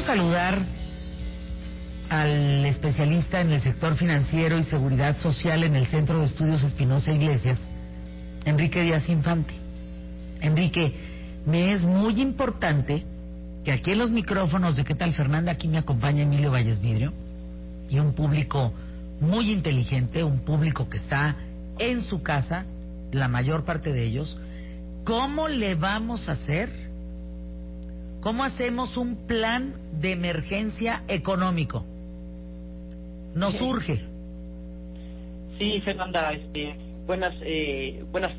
saludar al especialista en el sector financiero y seguridad social en el Centro de Estudios Espinosa Iglesias, Enrique Díaz Infante. Enrique, me es muy importante que aquí en los micrófonos de ¿Qué tal, Fernanda? Aquí me acompaña Emilio Valles Vidrio y un público muy inteligente, un público que está en su casa, la mayor parte de ellos. ¿Cómo le vamos a hacer? ¿Cómo hacemos un plan de emergencia económico? Nos urge. Sí, Fernanda, buenas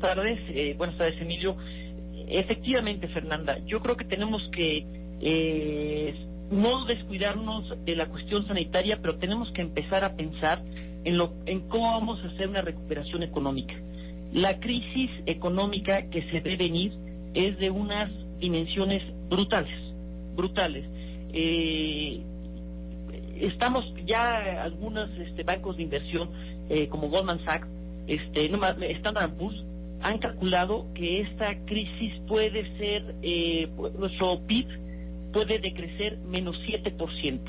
tardes, Emilio. Efectivamente, Fernanda, yo creo que tenemos que no descuidarnos de la cuestión sanitaria, pero tenemos que empezar a pensar en cómo vamos a hacer una recuperación económica. La crisis económica que se ve venir es de unas dimensiones brutales. Estamos ya algunos bancos de inversión como Goldman Sachs, Standard & Poor's, han calculado que esta crisis puede ser, nuestro PIB puede decrecer menos 7%.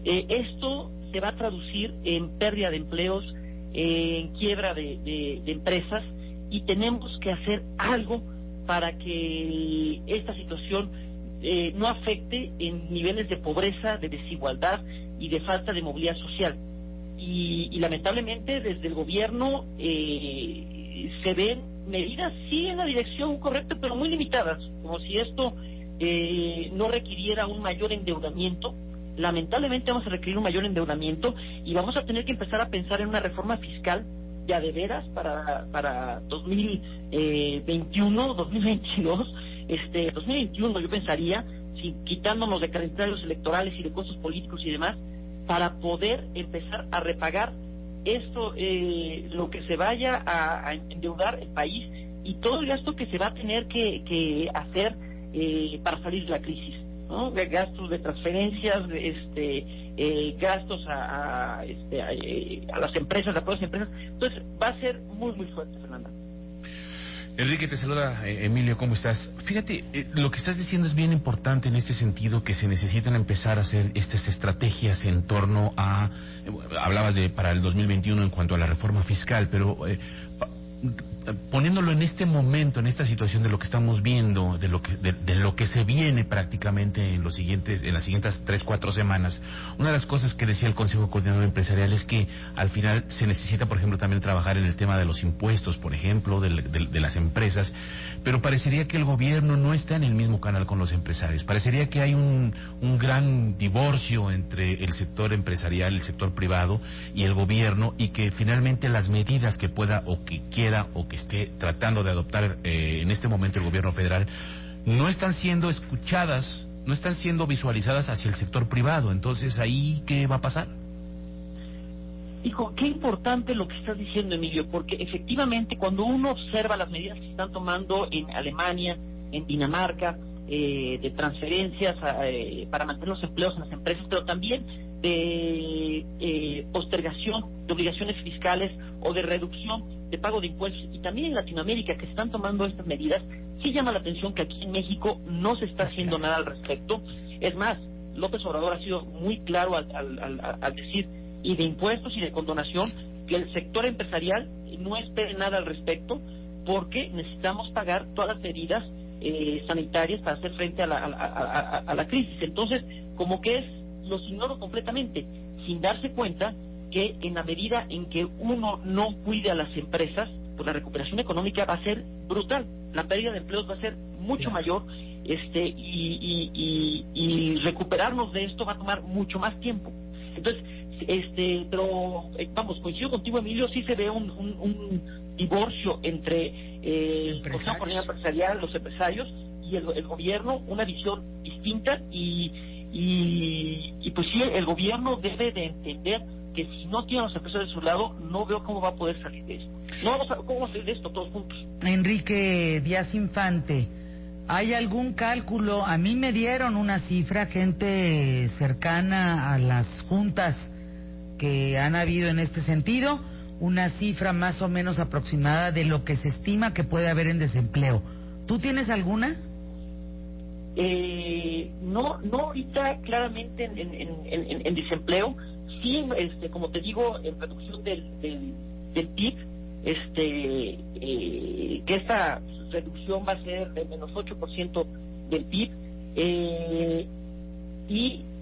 Esto se va a traducir en pérdida de empleos, en quiebra de empresas, y tenemos que hacer algo para que esta situación no afecte en niveles de pobreza, de desigualdad y de falta de movilidad social. Y lamentablemente desde el gobierno se ven medidas, sí, en la dirección correcta, pero muy limitadas, como si esto no requiriera un mayor endeudamiento. Lamentablemente vamos a requerir un mayor endeudamiento y vamos a tener que empezar a pensar en una reforma fiscal ya de veras para 2021, 2022, 2021 yo pensaría, quitándonos de calendarios electorales y de costos políticos y demás, para poder empezar a repagar esto, lo que se vaya a endeudar el país y todo el gasto que se va a tener que hacer para salir de la crisis, ¿no? Gastos de transferencias, gastos a las empresas, a todas las empresas. Entonces va a ser muy muy fuerte, Fernanda. Enrique, te saluda Emilio, ¿cómo estás? Fíjate, lo que estás diciendo es bien importante en este sentido, que se necesitan empezar a hacer estas estrategias en torno a, hablabas de para el 2021 en cuanto a la reforma fiscal, pero poniéndolo en este momento, en esta situación de lo que estamos viendo, de lo que se viene prácticamente en las siguientes 3-4 semanas, una de las cosas que decía el Consejo Coordinador Empresarial es que al final se necesita, por ejemplo, también trabajar en el tema de los impuestos, por ejemplo, de las empresas, pero parecería que el gobierno no está en el mismo canal con los empresarios. Parecería que hay un gran divorcio entre el sector empresarial, el sector privado y el gobierno, y que finalmente las medidas que pueda o que quiera o que esté tratando de adoptar en este momento el gobierno federal no están siendo escuchadas, no están siendo visualizadas hacia el sector privado. Entonces, ¿ahí qué va a pasar? Hijo, qué importante lo que estás diciendo, Emilio, porque efectivamente cuando uno observa las medidas que se están tomando en Alemania, en Dinamarca, de transferencias para mantener los empleos en las empresas, pero también de postergación de obligaciones fiscales o de reducción de pago de impuestos, y también en Latinoamérica que se están tomando estas medidas, sí llama la atención que aquí en México no se está haciendo nada al respecto. Es más, López Obrador ha sido muy claro al decir, y de impuestos y de condonación, que el sector empresarial no espere nada al respecto, porque necesitamos pagar todas las medidas sanitarias para hacer frente a la crisis. Entonces, como que los ignoro completamente, sin darse cuenta que en la medida en que uno no cuide a las empresas, pues la recuperación económica va a ser brutal, la pérdida de empleos va a ser mucho mayor, y recuperarnos de esto va a tomar mucho más tiempo. Entonces, pero vamos, coincido contigo, Emilio, sí se ve un divorcio entre el Consejo Coordinador Empresarial, los empresarios y el gobierno, una visión distinta, y pues sí, el gobierno debe de entender que si no tiene a los empresarios de su lado, no veo cómo va a poder salir de esto. ¿Cómo va a salir de esto todos juntos? Enrique Díaz Infante, ¿hay algún cálculo? A mí me dieron una cifra, gente cercana a las juntas que han habido en este sentido, una cifra más o menos aproximada de lo que se estima que puede haber en desempleo. ¿Tú tienes alguna? No ahorita claramente en desempleo, sí, como te digo, en reducción del PIB, que esta reducción va a ser de menos 8% del PIB,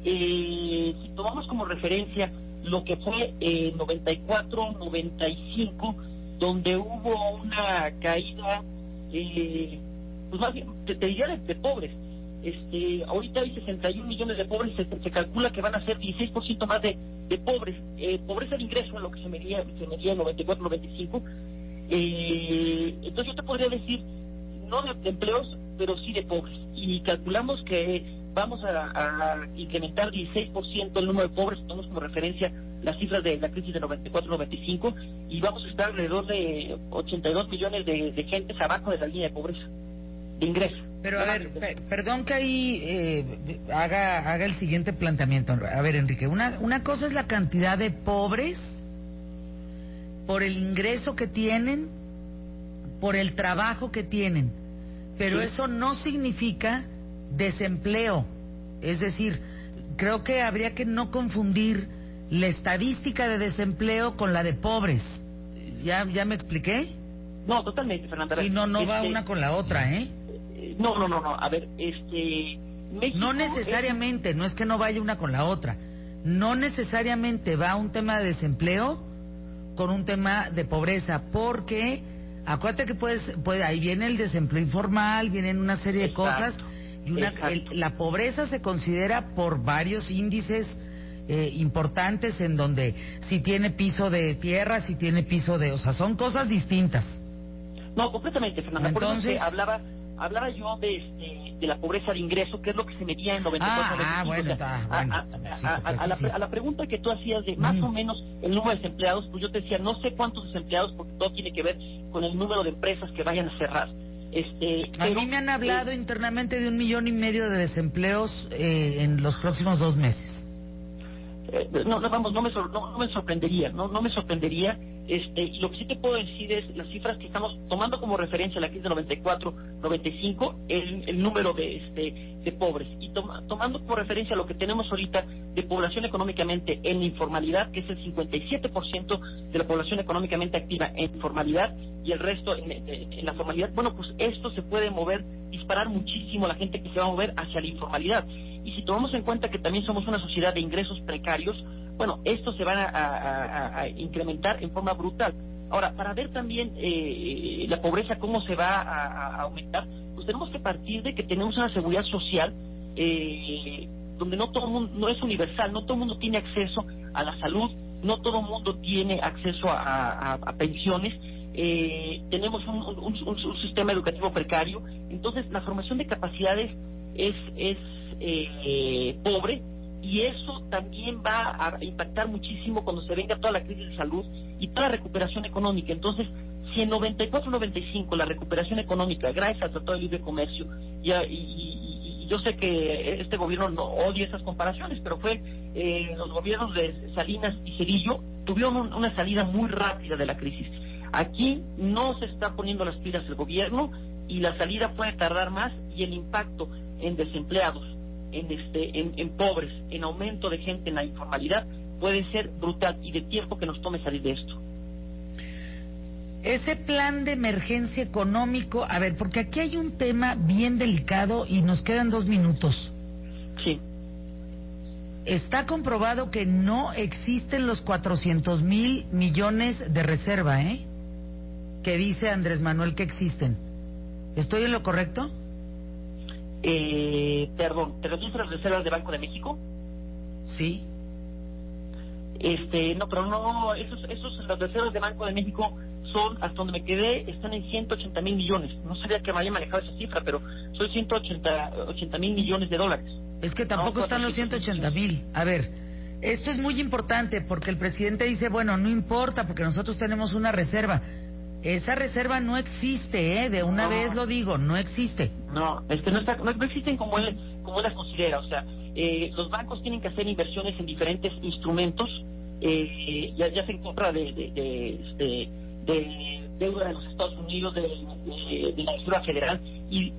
si tomamos como referencia lo que fue 94-95, donde hubo una caída, pues más bien, te diría de pobres. Ahorita hay 61 millones de pobres, se calcula que van a ser 16% más de pobres. Pobreza de ingreso en lo que se medía en 94-95. Entonces yo te podría decir, no de empleos, pero sí de pobres. Y calculamos que vamos a incrementar 16% el número de pobres, tomamos como referencia las cifras de la crisis de 94-95, y vamos a estar alrededor de 82 millones de gentes abajo de la línea de pobreza, de ingreso. Pero a ver, perdón que ahí haga el siguiente planteamiento. A ver, Enrique, una cosa es la cantidad de pobres por el ingreso que tienen, por el trabajo que tienen, pero sí, eso no significa desempleo. Es decir, creo que habría que no confundir la estadística de desempleo con la de pobres. ¿Ya me expliqué? No, totalmente, Fernanda. Sí, no va una con la otra, ¿eh? No. A ver, México no necesariamente, no es que no vaya una con la otra. No necesariamente va un tema de desempleo con un tema de pobreza, porque acuérdate que ahí viene el desempleo informal, vienen una serie de cosas, y la pobreza se considera por varios índices importantes, en donde si tiene piso de tierra, si tiene piso de... O sea, son cosas distintas. No, completamente, Fernanda. Entonces, hablaba yo de la pobreza de ingreso, que es lo que se medía en 94-95. A la pregunta que tú hacías de más o menos el número de desempleados, pues yo te decía, no sé cuántos desempleados, porque todo tiene que ver con el número de empresas que vayan a cerrar. A mí me han hablado internamente de 1,5 millones de desempleos en los próximos 2 meses. No me sorprendería, no me sorprendería. Y lo que sí te puedo decir es las cifras que estamos tomando como referencia la crisis de 94-95, el número de pobres, y tomando como referencia lo que tenemos ahorita de población económicamente en informalidad, que es el 57% de la población económicamente activa en informalidad, y el resto en la formalidad. Bueno, pues esto se puede disparar muchísimo la gente que se va a mover hacia la informalidad. Y si tomamos en cuenta que también somos una sociedad de ingresos precarios, bueno, estos se van a incrementar en forma brutal. Ahora, para ver también la pobreza, cómo se va a aumentar, pues tenemos que partir de que tenemos una seguridad social donde no todo mundo, no es universal, no todo el mundo tiene acceso a la salud, no todo el mundo tiene acceso a pensiones. Tenemos un sistema educativo precario. Entonces la formación de capacidades es pobre, y eso también va a impactar muchísimo cuando se venga toda la crisis de salud y toda la recuperación económica. Entonces, si en 94-95 la recuperación económica, gracias al Tratado de Libre Comercio, y yo sé que este gobierno no odia esas comparaciones, pero los gobiernos de Salinas y Zedillo tuvieron una salida muy rápida de la crisis. Aquí no se está poniendo las pilas el gobierno, y la salida puede tardar más, y el impacto en desempleados, en pobres, en aumento de gente en la informalidad, puede ser brutal, y de tiempo que nos tome salir de esto. Ese plan de emergencia económico, a ver, porque aquí hay un tema bien delicado y nos quedan 2 minutos. Sí. Está comprobado que no existen los 400,000 millones de reserva, que dice Andrés Manuel que existen. ¿Estoy en lo correcto? Perdón, ¿te refieres a las reservas de Banco de México? Sí. No, pero no, las reservas de Banco de México son, hasta donde me quedé, están en 180,000 millones. No sabía que me haya manejado esa cifra, pero son 180,000 millones de dólares. Es que tampoco están los 180,000. A ver, esto es muy importante, porque el presidente dice, bueno, no importa, porque nosotros tenemos una reserva. Esa reserva no existe, de una vez lo digo, no existe. No, no existen como él las considera. O sea, los bancos tienen que hacer inversiones en diferentes instrumentos, ya sea en compra de deuda de los Estados Unidos, de la Reserva Federal, y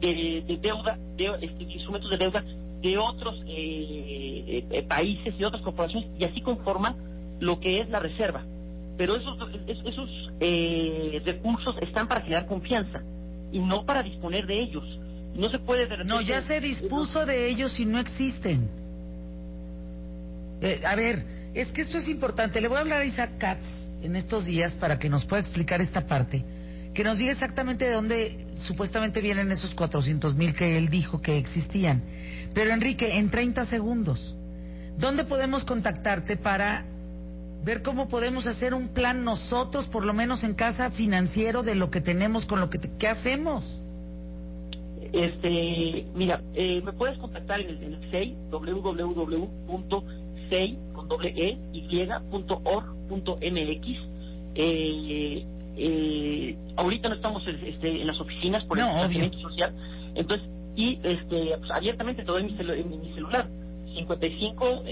de deuda, de instrumentos de deuda de otros países y otras corporaciones, y así conforman lo que es la reserva. Pero esos recursos están para generar confianza y no para disponer de ellos. No se puede de repente... No, ya se dispuso de ellos y no existen. A ver, es que esto es importante. Le voy a hablar a Isaac Katz en estos días para que nos pueda explicar esta parte, que nos diga exactamente de dónde supuestamente vienen esos 400,000 que él dijo que existían. Pero Enrique, en 30 segundos, ¿dónde podemos contactarte para ver cómo podemos hacer un plan nosotros, por lo menos en casa, financiero, de lo que tenemos con lo que ¿qué hacemos? Mira, me puedes contactar en el SEI, www.sei.org.mx. Ahorita no estamos en las oficinas por el distanciamiento social, entonces, y pues, abiertamente te doy mi celular, 55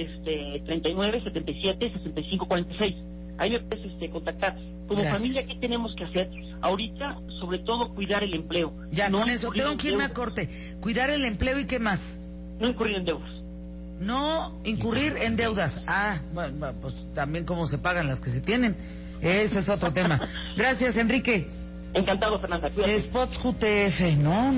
39 77 65 46. Ahí me puedes contactar. Como Gracias. familia, ¿qué tenemos que hacer? Ahorita, sobre todo, cuidar el empleo. Ya, no con eso, tengo que irme a corte. Cuidar el empleo y ¿qué más? No incurrir en deudas. No incurrir en deudas. Bueno, pues también cómo se pagan las que se tienen. Ese es otro tema. Gracias, Enrique. Encantado, Fernanda. Cuídate. Spots QTF, ¿no?